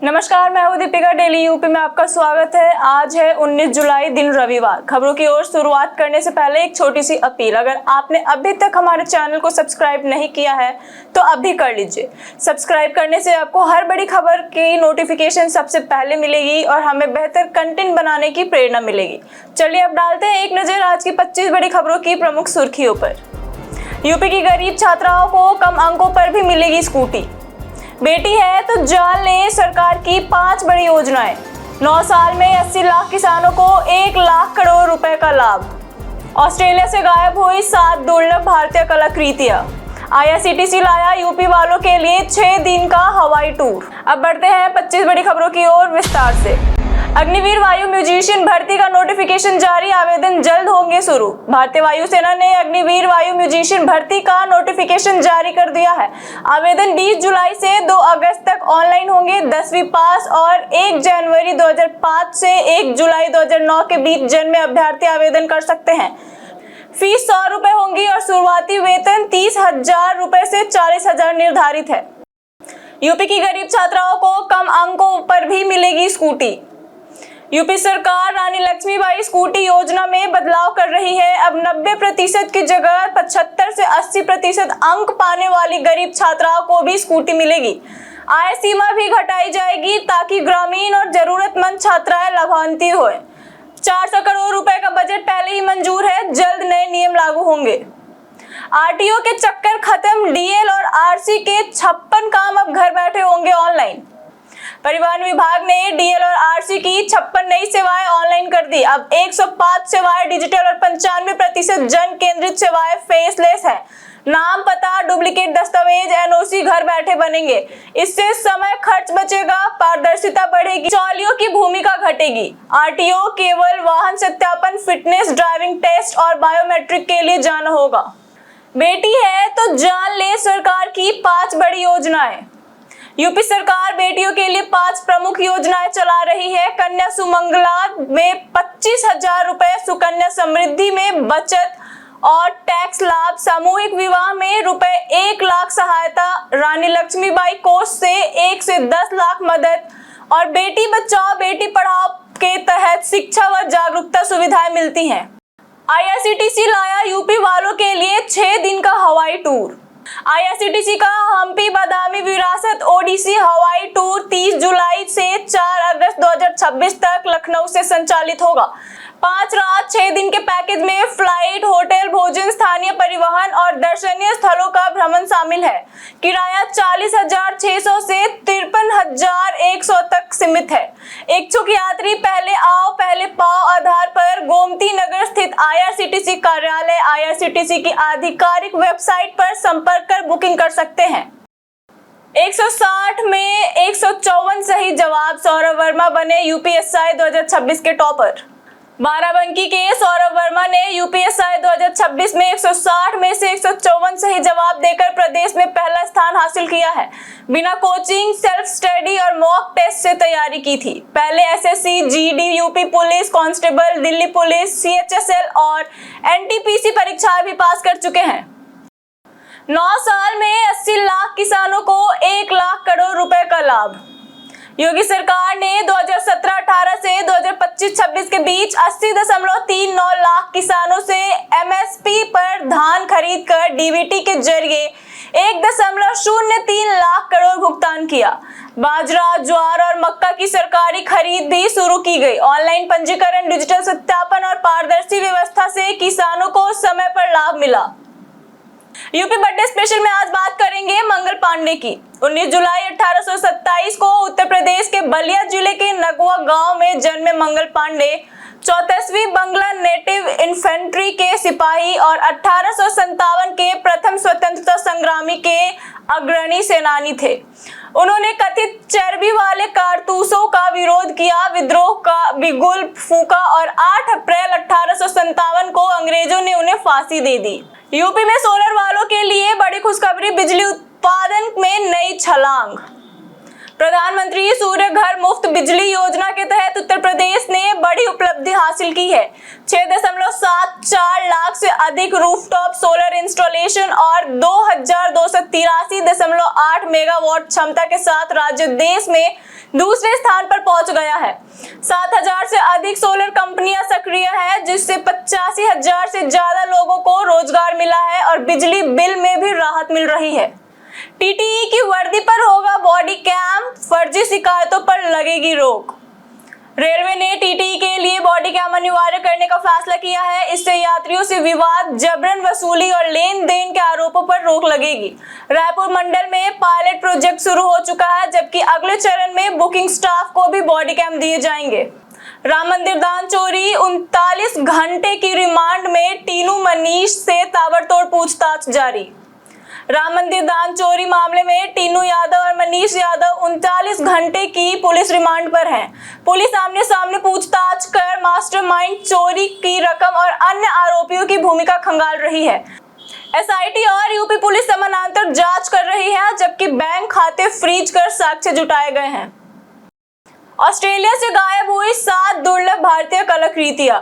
नमस्कार, मैं हूं दीपिका। डेली यूपी में आपका स्वागत है। आज है 19 जुलाई, दिन रविवार। खबरों की ओर शुरुआत करने से पहले एक छोटी सी अपील। अगर आपने अभी तक हमारे चैनल को सब्सक्राइब नहीं किया है तो अभी कर लीजिए। सब्सक्राइब करने से आपको हर बड़ी खबर की नोटिफिकेशन सबसे पहले मिलेगी और हमें बेहतर कंटेंट बनाने की प्रेरणा मिलेगी। चलिए अब डालते हैं एक नजर आज की 25 बड़ी खबरों की प्रमुख सुर्खियों पर। यूपी की गरीब छात्राओं को कम अंकों पर भी मिलेगी स्कूटी। बेटी है तो जान ले सरकार की 5 बड़ी योजनाएं। 9 साल में 80 लाख किसानों को 1 लाख करोड़ रुपए का लाभ। ऑस्ट्रेलिया से गायब हुई 7 दुर्लभ भारतीय कलाकृतियां। IRCTC लाया यूपी वालों के लिए 6 दिन का हवाई टूर। अब बढ़ते हैं 25 बड़ी खबरों की ओर विस्तार से। अग्निवीर वायु म्यूजिशियन भर्ती का नोटिफिकेशन जारी, आवेदन जल्द होंगे शुरू। भारतीय वायुसेना ने अग्निवीर वायु म्यूजिशियन भर्ती का नोटिफिकेशन जारी कर दिया है। आवेदन 20 जुलाई से 2 अगस्त तक ऑनलाइन होंगे। 10वीं पास और 1 जनवरी 2005 से 1 जुलाई 2009 के बीच जन्मे अभ्यर्थी आवेदन कर सकते हैं। फीस 100 रुपए होंगी और शुरुआती वेतन 30,000 रुपए से 40,000 निर्धारित है। यूपी की गरीब छात्राओं को कम अंकों पर भी मिलेगी स्कूटी। यूपी सरकार रानी लक्ष्मीबाई स्कूटी योजना में बदलाव कर रही है। अब 90% की जगह 75 से 80% अंक पाने वाली गरीब छात्राओं को भी स्कूटी मिलेगी। आय सीमा भी घटाई जाएगी ताकि ग्रामीण और जरूरतमंद छात्राएं लाभान्वित हों। 400 करोड़ रुपए का बजट पहले ही मंजूर है, जल्द नए नियम लागू होंगे। RTO के चक्कर खत्म, DL और RC के 56 काम अब घर बैठे होंगे ऑनलाइन। परिवहन विभाग ने DL और RC की 56 नई सेवाएं ऑनलाइन कर दी। अब 105 सेवाएं डिजिटल और 95% जन केंद्रित सेवाएं फेसलेस है। नाम, पता, डुप्लीकेट दस्तावेज, NOC घर बैठे बनेंगे। इससे समय खर्च बचेगा, पारदर्शिता बढ़ेगी, बिचौलियों की भूमिका घटेगी। RTO केवल वाहन सत्यापन, फिटनेस, ड्राइविंग टेस्ट और बायोमेट्रिक के लिए जाना होगा। बेटी है तो जान ले सरकार की 5 बड़ी योजनाएं। यूपी सरकार बेटियों के लिए 5 प्रमुख योजनाएं चला रही है। कन्या सुमंगला में 25,000 रुपए, सुकन्या समृद्धि में बचत और टैक्स लाभ, सामूहिक विवाह में रुपए 1 लाख सहायता, रानी लक्ष्मीबाई कोष से 1 से 10 लाख मदद और बेटी बचाओ बेटी पढ़ाओ के तहत शिक्षा व जागरूकता सुविधाएं मिलती हैं। IRCTC लाया यूपी वालों के लिए 6 दिन का हवाई टूर। IRCTC का हम्पी बादामी विरासत ODC हवाई टूर 30 जुलाई से 4 अगस्त 2026 तक लखनऊ से संचालित होगा। 5 रात 6 दिन के पैकेज में फ्लाइट, होटल, भोजन, स्थानीय परिवहन और दर्शनीय स्थलों का भ्रमण शामिल है। किराया 40,600 से 53,100 तक सीमित है। इच्छुक यात्री पहले आओ पहले पाओ आधार पर गोमती नगर स्थित IRCTC कार्यालय, IRCTC की आधिकारिक वेबसाइट पर संपर्क कर बुकिंग कर सकते हैं। 160 में 154 सही जवाब, सौरभ वर्मा बने UPSI 2026 के टॉपर। बाराबंकी के सौरभ वर्मा ने UPSI 2026 में 160 में से 154 सही जवाब देकर प्रदेश में पहला स्थान हासिल किया है। बिना कोचिंग, सेल्फ स्टडी और मॉक टेस्ट से तैयारी की थी। पहले SSC, GD, UP police constable, Delhi police, CHSL और NTPC परीक्षाएं भी पास कर चुके हैं। 9 साल में 80 लाख किसानों को 1 लाख करोड़ रुपए का लाभ। योगी सरकार ने 2017-18 से 2025-26 के बीच 80.39 लाख किसानों से MSP पर धान खरीद कर DBT के जरिए 1.03 लाख करोड़ भुगतान किया। बाजरा, ज्वार और मक्का की सरकारी खरीद भी शुरू की गई। ऑनलाइन पंजीकरण, डिजिटल सत्यापन और पारदर्शी व्यवस्था से किसानों को समय पर लाभ मिला। यूपी बर्थडे स्पेशल में आज बात करेंगे मंगल पांडे की। 19 जुलाई 1827 को उत्तर प्रदेश के बलिया जिले के नगवा गांव में जन्मे मंगल पांडे 34वीं बंगला नेटिव इन्फेंट्री के सिपाही और 1857 के प्रथम स्वतंत्रता संग्रामी के अग्रणी सेनानी थे। उन्होंने कथित चर्बी वाले कारतूसों का विरोध किया, विद्रोह का बिगुल फूका और 8 अप्रैल 1857 को अंग्रेजों ने उन्हें फांसी दे दी। यूपी में सोलर वालों के लिए बड़ी खुशखबरी, बिजली उत्पादन में नई छलांग। प्रधानमंत्री सूर्य घर मुफ्त बिजली योजना के तहत उत्तर प्रदेश ने बड़ी उपलब्धि हासिल की है। 6.74 लाख से अधिक रूफटॉप सोलर इंस्टॉलेशन और 2283.8 मेगावाट क्षमता के साथ राज्य देश में दूसरे स्थान पर पहुंच गया है। 7,000 से अधिक सोलर कंपनियां सक्रिय हैं, जिससे 85,000 से ज्यादा लोगों को रोजगार मिला है और बिजली बिल में भी राहत मिल रही है। टीटीई की वर्दी पर होगा बॉडी कैम, फर्जी शिकायतों पर लगेगी रोक। रेलवे ने टीटीई के लिए बॉडी कैम अनिवार्य करने का फैसला किया है। इससे यात्रियों से विवाद, जबरन वसूली और लेन देन के आरोपों पर रोक लगेगी। रायपुर मंडल में पायलट प्रोजेक्ट शुरू हो चुका है, जबकि अगले चरण में बुकिंग स्टाफ को भी बॉडी कैम दिए जाएंगे। राम मंदिर दान चोरी, 39 घंटे की रिमांड में टीनू मनीष से ताबड़तोड़ पूछताछ जारी। राम मंदिर दान चोरी मामले में टीनू यादव और मनीष यादव 39 घंटे की पुलिस रिमांड पर हैं। पुलिस आमने सामने पूछताछ कर मास्टरमाइंड चोरी की रकम और अन्य आरोपियों की भूमिका खंगाल रही है। एसआईटी और यूपी पुलिस समानांतर जांच कर रही है, जबकि बैंक खाते फ्रीज कर साक्ष्य जुटाए गए हैं। ऑस्ट्रेलिया से गायब हुई 7 दुर्लभ भारतीय कलाकृतियां।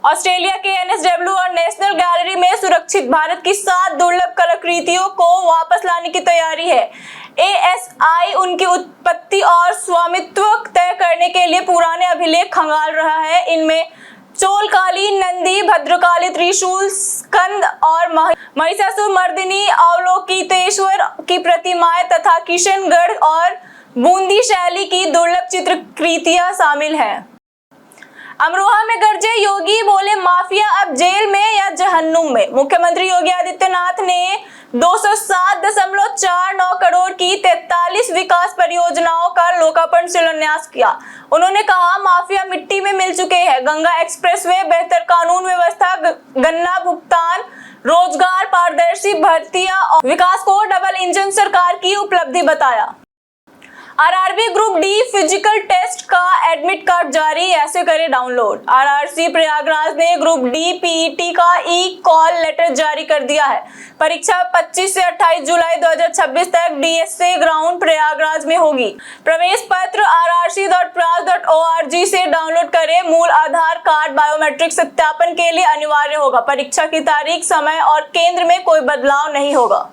ऑस्ट्रेलिया के एनएसडब्ल्यू और नेशनल गैलरी में सुरक्षित भारत की 7 दुर्लभ कलाकृतियों को वापस लाने की तैयारी है। एएसआई उनकी उत्पत्ति और स्वामित्व तय करने के लिए पुराने अभिलेख खंगाल रहा है। इनमें चोलकाली, नंदी, भद्रकाली, त्रिशूल, स्कंद और महिषासुर मर्दिनी, अवलोकितेश्वर की प्रतिमाएं तथा किशनगढ़ और बूंदी शैली की दुर्लभ चित्रकृतियां शामिल हैं। अमरोहा में गरजे योगी, बोले माफिया अब जेल में या जहन्नुम में। मुख्यमंत्री योगी आदित्यनाथ ने 207.49 करोड़ की 43 विकास परियोजनाओं का लोकार्पण शिलान्यास किया। उन्होंने कहा, माफिया मिट्टी में मिल चुके हैं। गंगा एक्सप्रेसवे, बेहतर कानून व्यवस्था, गन्ना भुगतान, रोजगार, पारदर्शी भर्तियां और विकास को डबल इंजन सरकार की उपलब्धि बताया। RRB group D physical test का एडमिट कार्ड जारी, ऐसे करें डाउनलोड। आरआरसी प्रयागराज ने ग्रुप डी पीईटी का ई कॉल लेटर जारी कर दिया है। परीक्षा 25 से 28 जुलाई 2026 तक डीएसए ग्राउंड प्रयागराज में होगी। प्रवेश पत्र rrc.prag.org से डाउनलोड करें। मूल आधार कार्ड बायोमेट्रिक सत्यापन के लिए अनिवार्य होगा। परीक्षा की तारीख, समय और केंद्र में कोई बदलाव नहीं होगा।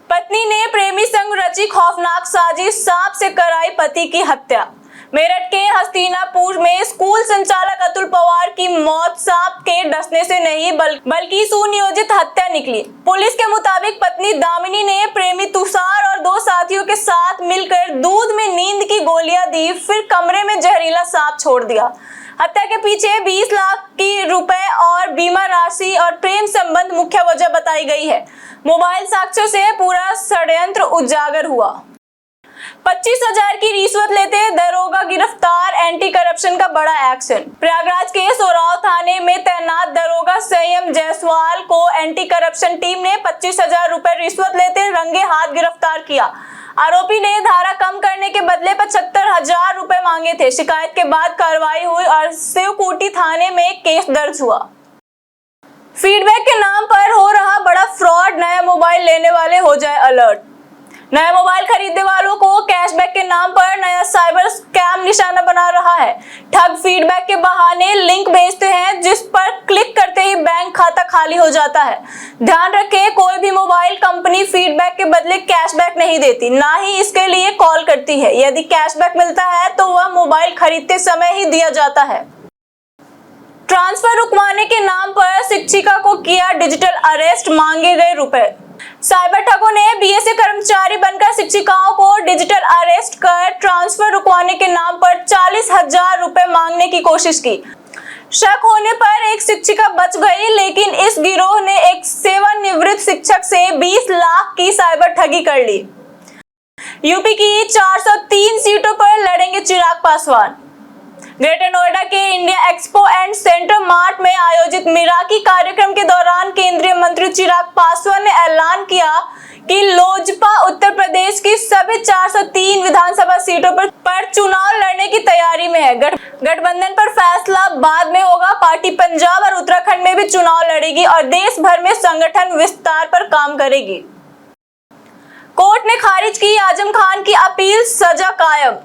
पत्नी ने प्रेमी संग रची खौफनाक साजिश, सांप से कराई पति की हत्या। मेरठ के हस्तिनापुर में स्कूल संचालक अतुल पवार की मौत सांप के डसने से नहीं बल्कि सुनियोजित हत्या निकली। पुलिस के मुताबिक पत्नी दामिनी ने प्रेमी तुषार और 2 साथियों के साथ मिलकर दूध में नींद की गोलियां दी, फिर कमरे में जहरीला सांप छोड़ दिया। हत्या के पीछे 20 लाख की रुपए और बीमा राशि और प्रेम संबंध मुख्य वजह बताई गई है। मोबाइल साक्ष्यों से पूरा षड्यंत्र उजागर हुआ। 25,000 की रिश्वत लेते दरोगा गिरफ्तार, एंटी करप्शन का बड़ा एक्शन। प्रयागराज के सोराव थाने में तैनात दरोगा संयम जायसवाल को एंटी करप्शन टीम ने 25,000 रुपए रिश्वत लेते रंगे हाथ गिरफ्तार किया। आरोपी ने धारा कम करने के बदले 75,000 रुपए मांगे थे। शिकायत के बाद कार्रवाई हुई और शिवकुटी थाने में केस दर्ज हुआ। फीडबैक के नाम पर हो रहा बड़ा फ्रॉड, नया मोबाइल लेने वाले हो जाए अलर्ट। नया मोबाइल खरीदने वालों को कैशबैक के नाम पर नया साइबर स्कैम निशाना बना रहा है। ठग फीडबैक के बहाने लिंक भेजते हैं, जिस पर क्लिक करते ही बैंक खाता खाली हो जाता है। ध्यान रखें, कोई भी मोबाइल कंपनी फीडबैक के बदले कैशबैक नहीं देती, ना ही इसके लिए कॉल करती है। यदि कैशबैक मिलता है तो वह मोबाइल खरीदते समय ही दिया जाता है। ट्रांसफर रुकवाने के नाम पर शिक्षिका को किया डिजिटल अरेस्ट, मांगे गए रुपए। साइबर ठगों ने बीएसए कर्मचारी बनकर शिक्षिकाओं को डिजिटल अरेस्ट कर ट्रांसफर रुकवाने के नाम पर 40,000 रुपए मांगने की कोशिश की। शक होने पर एक शिक्षिका बच गई, लेकिन इस गिरोह ने एक सेवानिवृत्त शिक्षक से 20 लाख की साइबर ठगी कर ली। यूपी की 403 सीटों पर लड़ेंगे चिराग पासवान। ग्रेटर नोएडा के India expo and centre mart में आयोजित मिराकी कार्यक्रम के दौरान केंद्रीय मंत्री चिराग पासवान ने ऐलान किया कि लोजपा उत्तर प्रदेश की सभी 403 विधानसभा सीटों पर चुनाव लड़ने की तैयारी में है। गठबंधन पर फैसला बाद में होगा। पार्टी पंजाब और उत्तराखंड में भी चुनाव लड़ेगी और देश भर में संगठन विस्तार पर काम करेगी। कोर्ट ने खारिज की आजम खान की अपील, सजा कायम।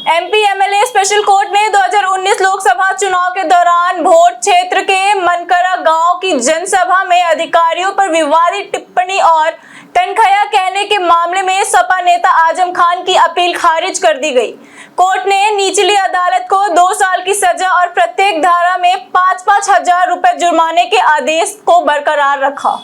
एमपी एमएलए स्पेशल कोर्ट ने 2019 लोकसभा चुनाव के दौरान भोट क्षेत्र के मनकरा गांव की जनसभा में अधिकारियों पर विवादित टिप्पणी और तनखैया कहने के मामले में सपा नेता आजम खान की अपील खारिज कर दी गई। कोर्ट ने निचली अदालत को 2 साल की सजा और प्रत्येक धारा में 5-5 हजार रुपए जुर्माने के आदेश को बरकरार रखा।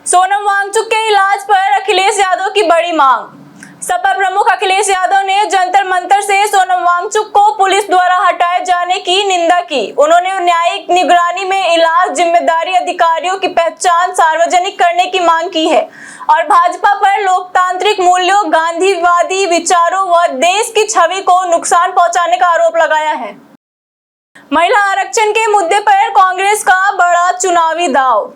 सोनम वांगचुक के इलाज पर अखिलेश यादव की बड़ी मांग। सपा प्रमुख अखिलेश यादव ने जंतर मंतर से सोनम वांगचुक को पुलिस द्वारा हटाए जाने की निंदा की। उन्होंने न्यायिक निगरानी में इलाज जिम्मेदारी अधिकारियों की पहचान सार्वजनिक करने की मांग की है और भाजपा पर लोकतांत्रिक मूल्यों, गांधीवादी विचारों व देश की छवि को नुकसान पहुंचाने का आरोप लगाया है। महिला आरक्षण के मुद्दे पर कांग्रेस का बड़ा चुनावी दांव।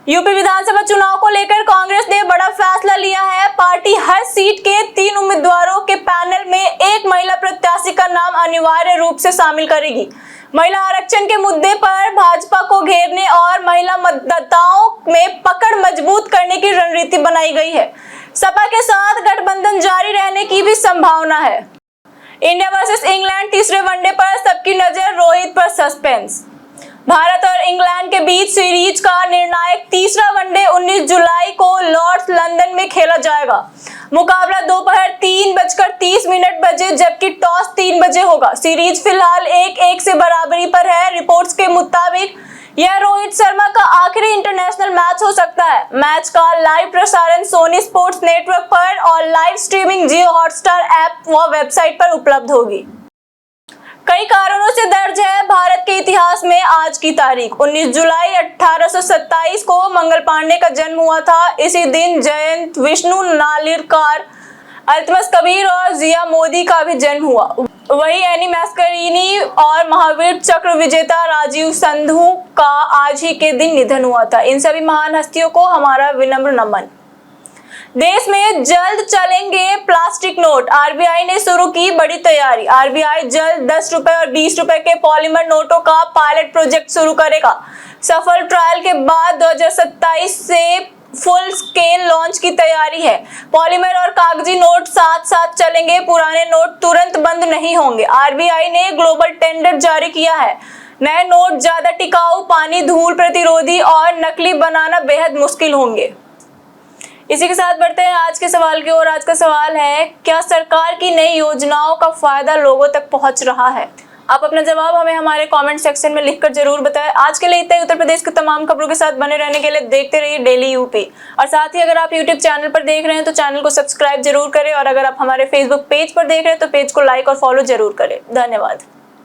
यूपी विधानसभा चुनाव को लेकर कांग्रेस ने बड़ा फैसला लिया है। पार्टी हर सीट के 3 उम्मीदवारों के पैनल में एक महिला प्रत्याशी का नाम अनिवार्य रूप से शामिल करेगी। महिला आरक्षण के मुद्दे पर भाजपा को घेरने और महिला मतदाताओं में पकड़ मजबूत करने की रणनीति बनाई गई है। सपा के साथ गठबंधन जारी रहने की भी संभावना है। इंडिया वर्सेस इंग्लैंड तीसरे वनडे पर सबकी नजर, रोहित पर सस्पेंस। भारत और इंग्लैंड के बीच सीरीज का निर्णायक तीसरा वनडे 19 जुलाई को लॉर्ड्स लंदन में खेला जाएगा। मुकाबला दोपहर 3:30 बजे जबकि टॉस 3 बजे होगा। सीरीज फिलहाल 1-1 से बराबरी पर है। रिपोर्ट्स के मुताबिक यह रोहित शर्मा का आखिरी इंटरनेशनल मैच हो सकता है। मैच का लाइव प्रसारण सोनी स्पोर्ट्स नेटवर्क पर और लाइव स्ट्रीमिंग जियो हॉटस्टार ऐप व वेबसाइट पर उपलब्ध होगी। कई कारणों से दर्ज है भारत के इतिहास में आज की तारीख। 19 जुलाई 1827 को मंगल पांडे का जन्म हुआ था। इसी दिन जयंत विष्णु नालिरकार, अल्तमश कबीर और जिया मोदी का भी जन्म हुआ। वही एनी मैस्करीनी और महावीर चक्र विजेता राजीव संधू का आज ही के दिन निधन हुआ था। इन सभी महान हस्तियों को हमारा विनम्र नमन। देश में जल्द चलेंगे प्लास्टिक नोट। आरबीआई ने शुरू की बड़ी तैयारी। आरबीआई जल्द 10 रुपए और 20 रुपए के पॉलीमर नोटों का पायलट प्रोजेक्ट शुरू करेगा। सफल ट्रायल के बाद 2027 से फुल स्केल लॉन्च की तैयारी है। पॉलीमर और कागजी नोट साथ साथ चलेंगे। पुराने नोट तुरंत बंद नहीं होंगे। आरबीआई ने ग्लोबल टेंडर जारी किया है। नए नोट ज्यादा टिकाऊ, पानी, धूल प्रतिरोधी और नकली बनाना बेहद मुश्किल होंगे। इसी के साथ बढ़ते हैं आज के सवाल की ओर। आज का सवाल है, क्या सरकार की नई योजनाओं का फायदा लोगों तक पहुंच रहा है? आप अपना जवाब हमें हमारे कमेंट सेक्शन में लिखकर जरूर बताएं। आज के लिए इतना ही। उत्तर प्रदेश की तमाम खबरों के साथ बने रहने के लिए देखते रहिए डेली यूपी। और साथ ही अगर आप यूट्यूब चैनल पर देख रहे हैं तो चैनल को सब्सक्राइब जरूर करें और अगर आप हमारे फेसबुक पेज पर देख रहे हैं तो पेज को लाइक और फॉलो जरूर करें। धन्यवाद।